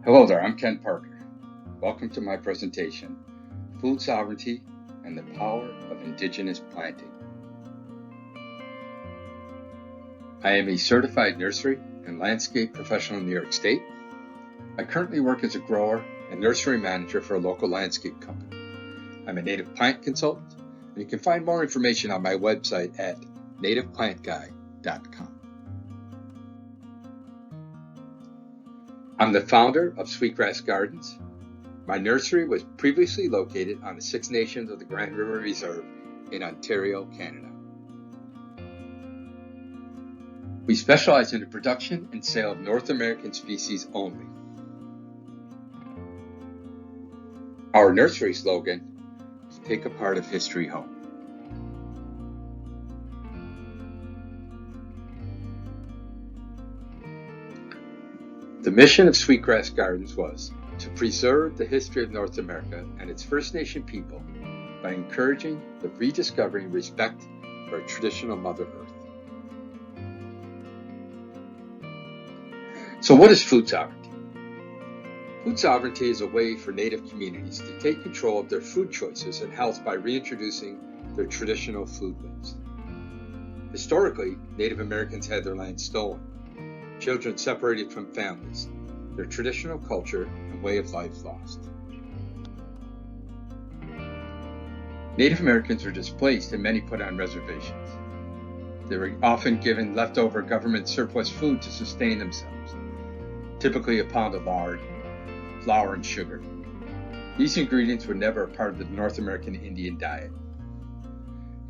Hello there, I'm Ken Parker. Welcome to my presentation, Food Sovereignty and the Power of Indigenous Planting. I am a certified nursery and landscape professional in New York State. I currently work as a grower and nursery manager for a local landscape company. I'm a native plant consultant, and you can find more information on my website at nativeplantguy.com. I'm the founder of Sweetgrass Gardens. My nursery was previously located on the Six Nations of the Grand River Reserve in Ontario, Canada. We specialize in the production and sale of North American species only. Our nursery slogan is "Take a part of history home." The mission of Sweetgrass Gardens was to preserve the history of North America and its First Nation people by encouraging the rediscovery and respect for our traditional Mother Earth. So what is food sovereignty? Food sovereignty is a way for Native communities to take control of their food choices and health by reintroducing their traditional food ways. Historically, Native Americans had their land stolen, children separated from families, their traditional culture and way of life lost. Native Americans were displaced and many put on reservations. They were often given leftover government surplus food to sustain themselves, typically a pound of lard, flour, and sugar. These ingredients were never a part of the North American Indian diet.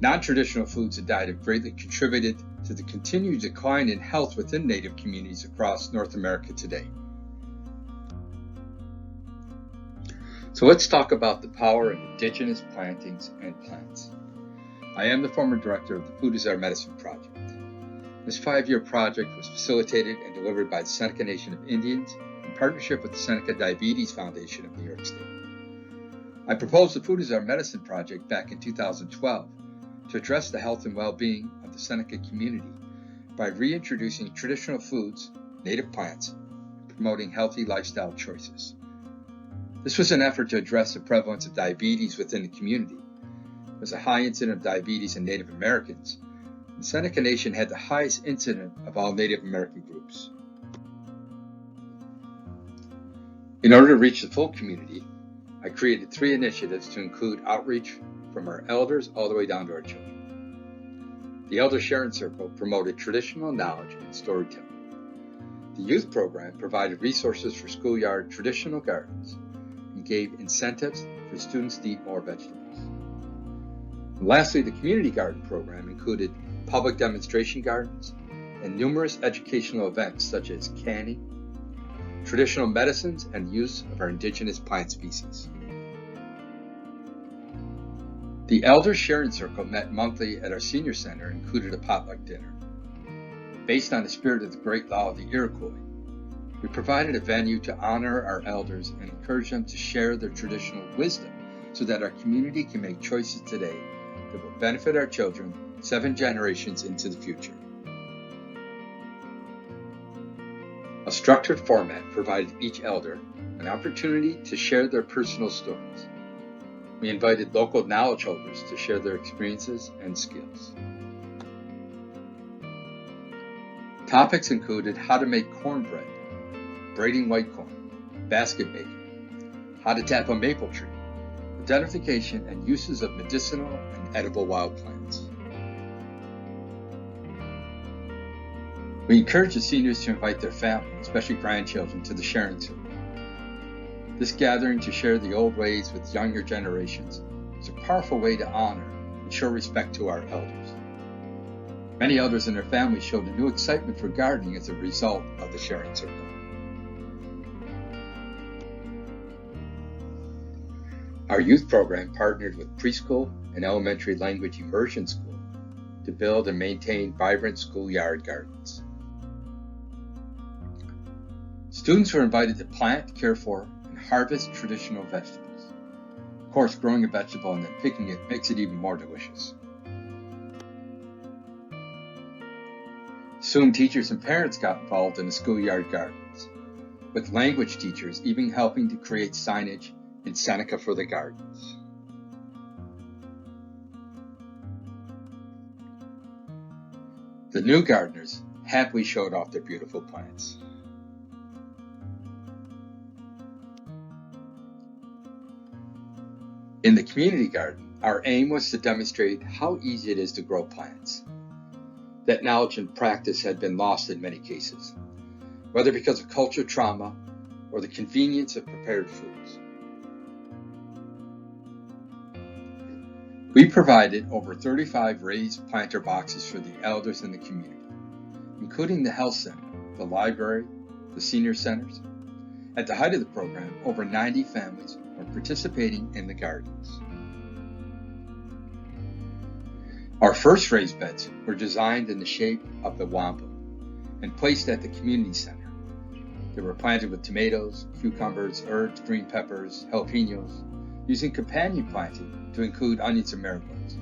Non-traditional foods and diet have greatly contributed to the continued decline in health within Native communities across North America today. So let's talk about the power of indigenous plantings and plants. I am the former director of the Food is Our Medicine project. This 5-year project was facilitated and delivered by the Seneca Nation of Indians in partnership with the Seneca Diabetes Foundation of New York State. I proposed the Food is Our Medicine project back in 2012 to address the health and well-being of the Seneca community by reintroducing traditional foods, native plants, and promoting healthy lifestyle choices. This was an effort to address the prevalence of diabetes within the community. There was a high incidence of diabetes in Native Americans. The Seneca Nation had the highest incidence of all Native American groups. In order to reach the full community, I created 3 initiatives to include outreach from our elders all the way down to our children. The Elder Sharing Circle promoted traditional knowledge and storytelling. The youth program provided resources for schoolyard traditional gardens and gave incentives for students to eat more vegetables. And lastly, the community garden program included public demonstration gardens and numerous educational events such as canning, traditional medicines, and use of our indigenous plant species. The Elder Sharing Circle met monthly at our senior center and included a potluck dinner. Based on the spirit of the Great Law of the Iroquois, we provided a venue to honor our elders and encourage them to share their traditional wisdom so that our community can make choices today that will benefit our children 7 generations into the future. A structured format provided each elder an opportunity to share their personal stories. We invited local knowledge holders to share their experiences and skills. Topics included how to make cornbread, braiding white corn, basket making, how to tap a maple tree, identification and uses of medicinal and edible wild plants. We encourage the seniors to invite their family, especially grandchildren, to the sharing circle. This gathering to share the old ways with younger generations is a powerful way to honor and show respect to our elders. Many elders and their families showed a new excitement for gardening as a result of the sharing circle. Our youth program partnered with preschool and elementary language immersion school to build and maintain vibrant schoolyard gardens. Students were invited to plant, care for, and harvest traditional vegetables. Of course, growing a vegetable and then picking it makes it even more delicious. Soon, teachers and parents got involved in the schoolyard gardens. with language teachers even helping to create signage in Seneca for the gardens. The new gardeners happily showed off their beautiful plants. In the community garden, our aim was to demonstrate how easy it is to grow plants. That knowledge and practice had been lost in many cases, whether because of cultural trauma or the convenience of prepared foods. We provided over 35 raised planter boxes for the elders in the community, including the health center, the library, the senior centers. At the height of the program, over 90 families were participating in the gardens. Our first raised beds were designed in the shape of the wampum and placed at the community center. They were planted with tomatoes, cucumbers, herbs, green peppers, jalapenos, using companion planting to include onions and marigolds.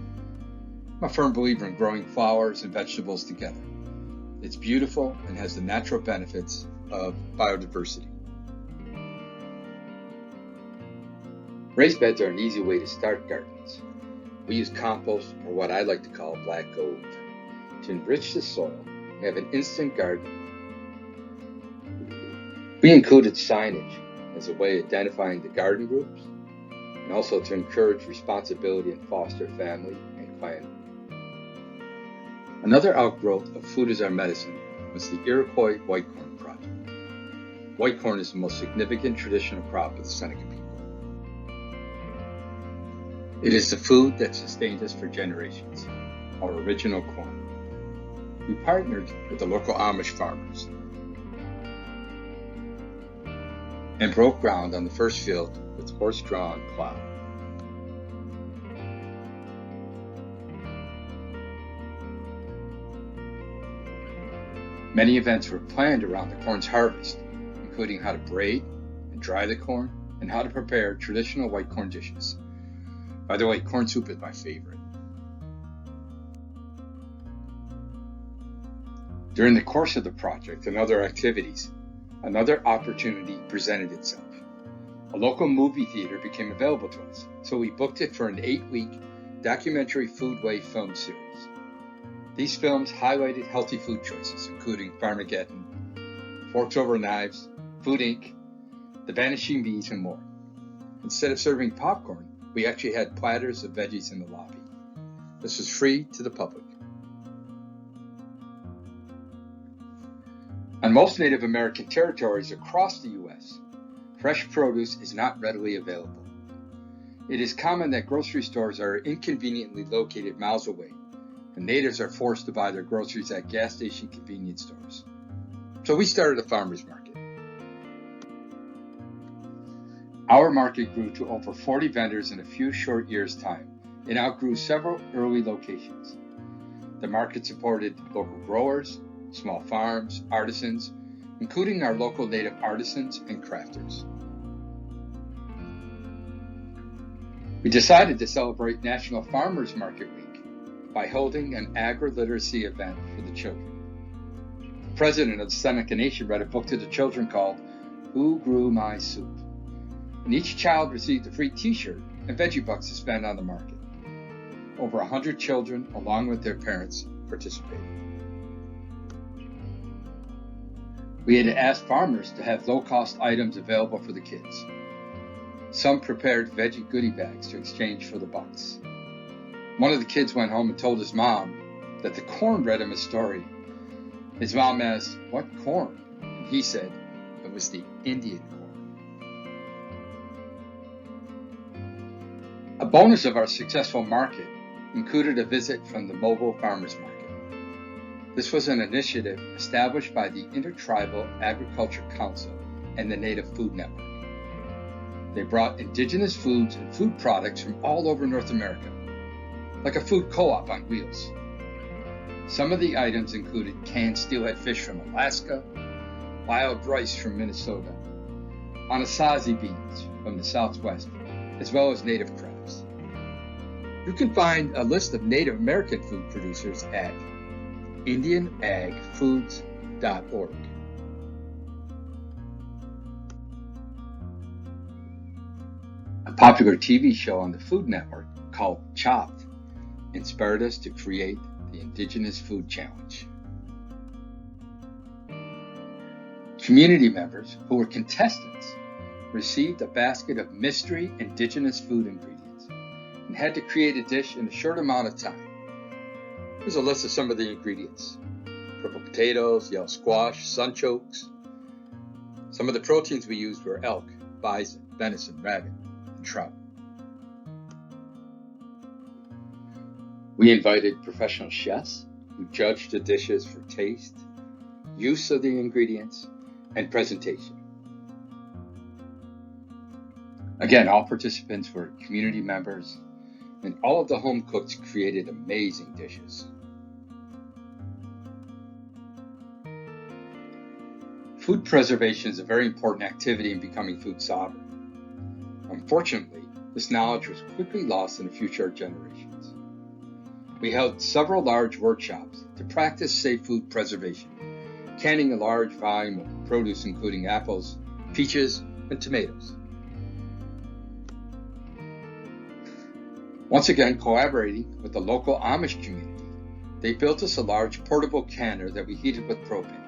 I'm a firm believer in growing flowers and vegetables together. It's beautiful and has the natural benefits of biodiversity. Raised beds are an easy way to start gardens. We use compost, or what I like to call black gold, to enrich the soil and have an instant garden. We included signage as a way of identifying the garden groups and also to encourage responsibility and foster family and clan. Another outgrowth of Food is Our Medicine was the Iroquois white corn project. White corn is the most significant traditional crop of the Seneca people. It is the food that sustained us for generations, our original corn. We partnered with the local Amish farmers and broke ground on the first field with horse-drawn plow. Many events were planned around the corn's harvest, including how to braid and dry the corn and how to prepare traditional white corn dishes. By the way, corn soup is my favorite. During the course of the project and other activities, another opportunity presented itself. A local movie theater became available to us, so we booked it for an 8-week documentary foodway film series. These films highlighted healthy food choices, including Farmageddon, Forks Over Knives, Food Inc., The Vanishing Bees, and more. Instead of serving popcorn, we actually had platters of veggies in the lobby. This was free to the public. On most Native American territories across the U.S., fresh produce is not readily available. It is common that grocery stores are inconveniently located miles away, and natives are forced to buy their groceries at gas station convenience stores. So we started a farmer's market. Our market grew to over 40 vendors in a few short years' time and outgrew several early locations. The market supported local growers, small farms, artisans, including our local native artisans and crafters. We decided to celebrate National Farmers Market Week by holding an agri-literacy event for the children. The president of the Seneca Nation read a book to the children called Who Grew My Soup? And each child received a free t-shirt and veggie bucks to spend on the market. Over 100 children, along with their parents, participated. We had asked farmers to have low-cost items available for the kids. Some prepared veggie goodie bags to exchange for the bucks. One of the kids went home and told his mom that the corn read him a story. His mom asked, "What corn?" And he said it was the Indian corn. A bonus of our successful market included a visit from the Mobile Farmers Market. This was an initiative established by the Intertribal Agriculture Council and the Native Food Network. They brought indigenous foods and food products from all over North America, like a food co-op on wheels. Some of the items included canned steelhead fish from Alaska, wild rice from Minnesota, Anasazi beans from the Southwest, as well as native crabs. You can find a list of Native American food producers at indianagfoods.org. A popular TV show on the Food Network called Chopped inspired us to create the Indigenous Food Challenge. Community members who were contestants received a basket of mystery Indigenous food ingredients and had to create a dish in a short amount of time. Here's a list of some of the ingredients: purple potatoes, yellow squash, sunchokes. Some of the proteins we used were elk, bison, venison, rabbit, and trout. We invited professional chefs who judged the dishes for taste, use of the ingredients, and presentation. Again, all participants were community members, and all of the home cooks created amazing dishes. Food preservation is a very important activity in becoming food sovereign. Unfortunately, this knowledge was quickly lost in the future generations. We held several large workshops to practice safe food preservation, canning a large volume of produce including apples, peaches, and tomatoes. Once again, collaborating with the local Amish community, they built us a large portable canner that we heated with propane.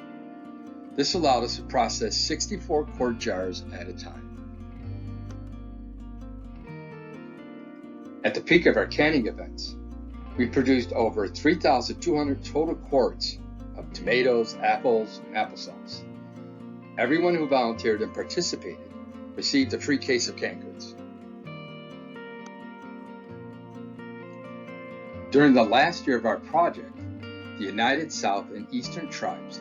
This allowed us to process 64 quart jars at a time. At the peak of our canning events, we produced over 3,200 total quarts of tomatoes, apples, and applesauce. Everyone who volunteered and participated received a free case of canned goods. During the last year of our project, the United South and Eastern Tribes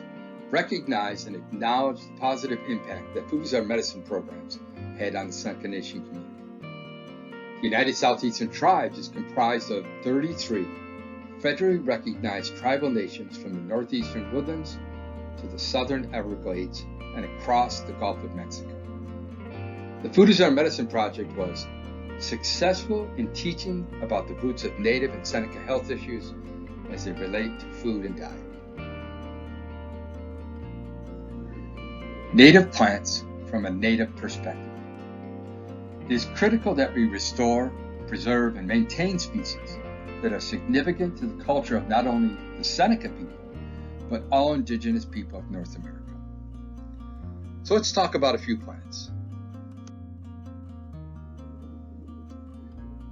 recognized and acknowledged the positive impact that Food is Our Medicine programs had on the Seneca Nation community. The United Southeastern Tribes is comprised of 33 federally recognized tribal nations from the northeastern woodlands to the southern Everglades and across the Gulf of Mexico. The Food is Our Medicine project was successful in teaching about the roots of Native and Seneca health issues as they relate to food and diet. Native plants from a Native perspective. It is critical that we restore, preserve, and maintain species that are significant to the culture of not only the Seneca people, but all Indigenous people of North America. So let's talk about a few plants.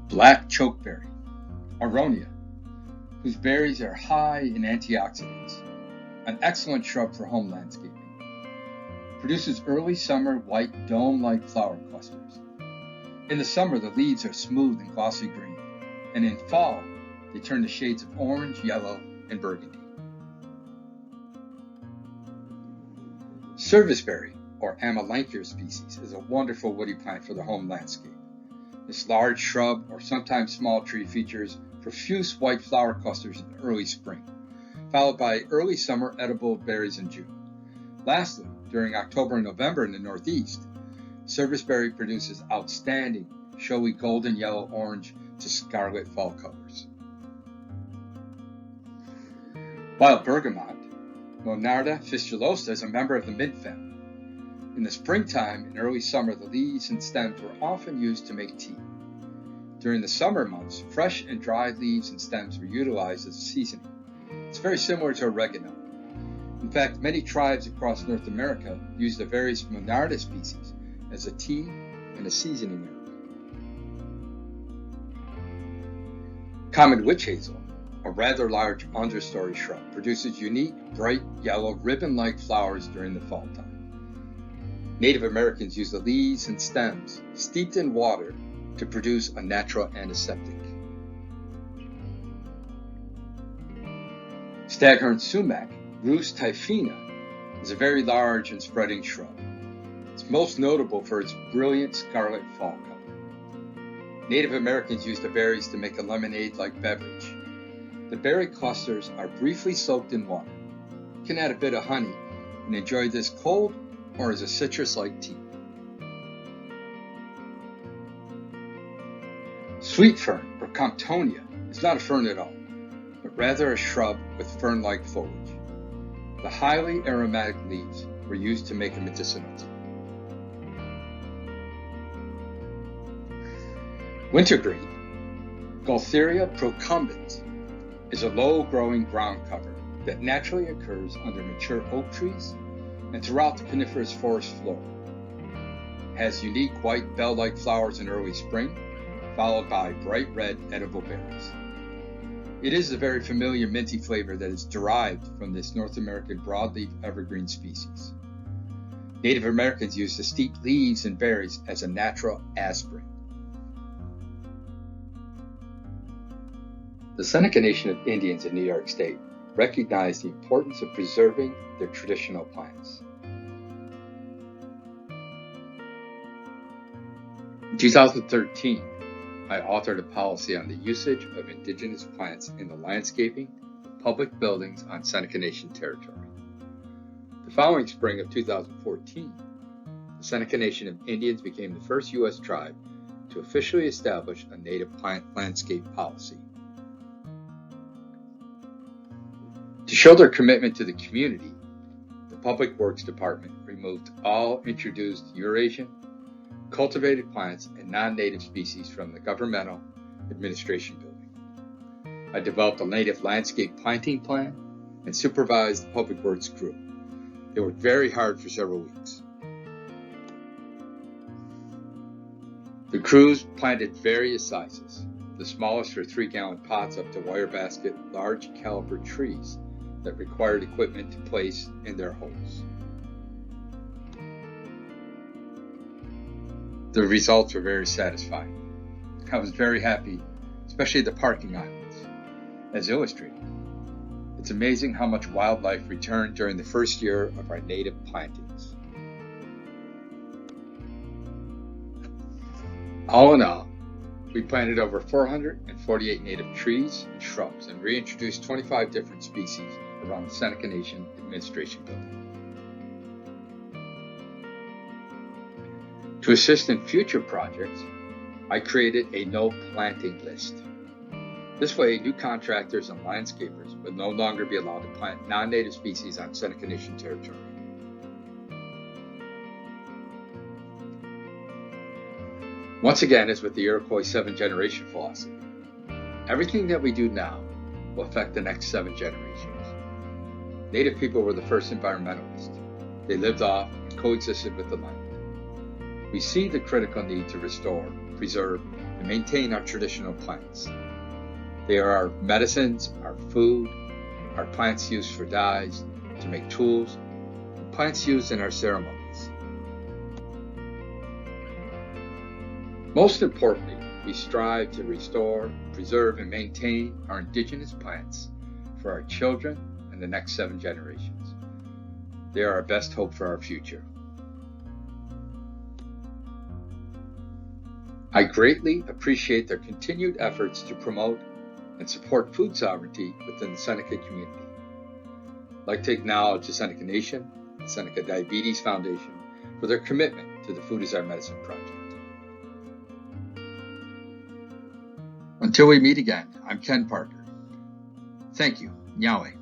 Black chokeberry, Aronia, whose berries are high in antioxidants, an excellent shrub for home landscaping. Produces early summer white dome-like flower clusters. In the summer, the leaves are smooth and glossy green, and in fall, they turn to shades of orange, yellow, and burgundy. Serviceberry, or Amelanchier species, is a wonderful woody plant for the home landscape. This large shrub, or sometimes small tree, features profuse white flower clusters in early spring, followed by early summer edible berries in June. Lastly, during October and November in the Northeast, serviceberry produces outstanding, showy golden yellow, orange to scarlet fall colors. Wild bergamot, Monarda fistulosa, is a member of the mint family. In the springtime and early summer, the leaves and stems were often used to make tea. During the summer months, fresh and dried leaves and stems were utilized as a seasoning. It's very similar to oregano. In fact, many tribes across North America use the various Monarda species as a tea and a seasoning herb. Common witch hazel, a rather large understory shrub, produces unique, bright yellow, ribbon-like flowers during the fall time. Native Americans use the leaves and stems steeped in water to produce a natural antiseptic. Staghorn sumac, Rhus typhina, is a very large and spreading shrub. It's most notable for its brilliant scarlet fall color. Native Americans use the berries to make a lemonade-like beverage. The berry clusters are briefly soaked in water. You can add a bit of honey and enjoy this cold or as a citrus-like tea. Sweet fern, or Comptonia, is not a fern at all, but rather a shrub with fern-like foliage. The highly aromatic leaves were used to make a medicinal tea. Wintergreen, Gaultheria procumbens, is a low-growing ground cover that naturally occurs under mature oak trees and throughout the coniferous forest floor. Has unique white bell-like flowers in early spring, followed by bright red edible berries. It is a very familiar minty flavor that is derived from this North American broadleaf evergreen species. Native Americans use the steeped leaves and berries as a natural aspirin. The Seneca Nation of Indians in New York State recognize the importance of preserving their traditional plants. In 2013, I authored a policy on the usage of indigenous plants in the landscaping of public buildings on Seneca Nation territory. The following spring of 2014, the Seneca Nation of Indians became the first U.S. tribe to officially establish a native plant landscape policy. To show their commitment to the community, the Public Works Department removed all introduced Eurasian, cultivated plants, and non-native species from the governmental administration building. I developed a native landscape planting plan and supervised the Public Works crew. They worked very hard for several weeks. The crews planted various sizes. The smallest were 3-gallon pots up to wire basket, large caliber trees that required equipment to place in their holes. The results were very satisfying. I was very happy, especially the parking islands, as illustrated. It's amazing how much wildlife returned during the first year of our native plantings. All in all, we planted over 448 native trees and shrubs and reintroduced 25 different species around the Seneca Nation Administration Building. To assist in future projects, I created a no planting list. This way, new contractors and landscapers would no longer be allowed to plant non-native species on Seneca Nation territory. Once again, as with the Iroquois 7-generation philosophy, everything that we do now will affect the next 7 generations. Native people were the first environmentalists. They lived off and coexisted with the land. We see the critical need to restore, preserve, and maintain our traditional plants. They are our medicines, our food, our plants used for dyes, to make tools, and plants used in our ceremonies. Most importantly, we strive to restore, preserve, and maintain our indigenous plants for our children and the next 7 generations. They are our best hope for our future. I greatly appreciate their continued efforts to promote and support food sovereignty within the Seneca community. I'd like to acknowledge the Seneca Nation and Seneca Diabetes Foundation for their commitment to the Food is Our Medicine project. Until we meet again, I'm Ken Parker. Thank you. Nyawe.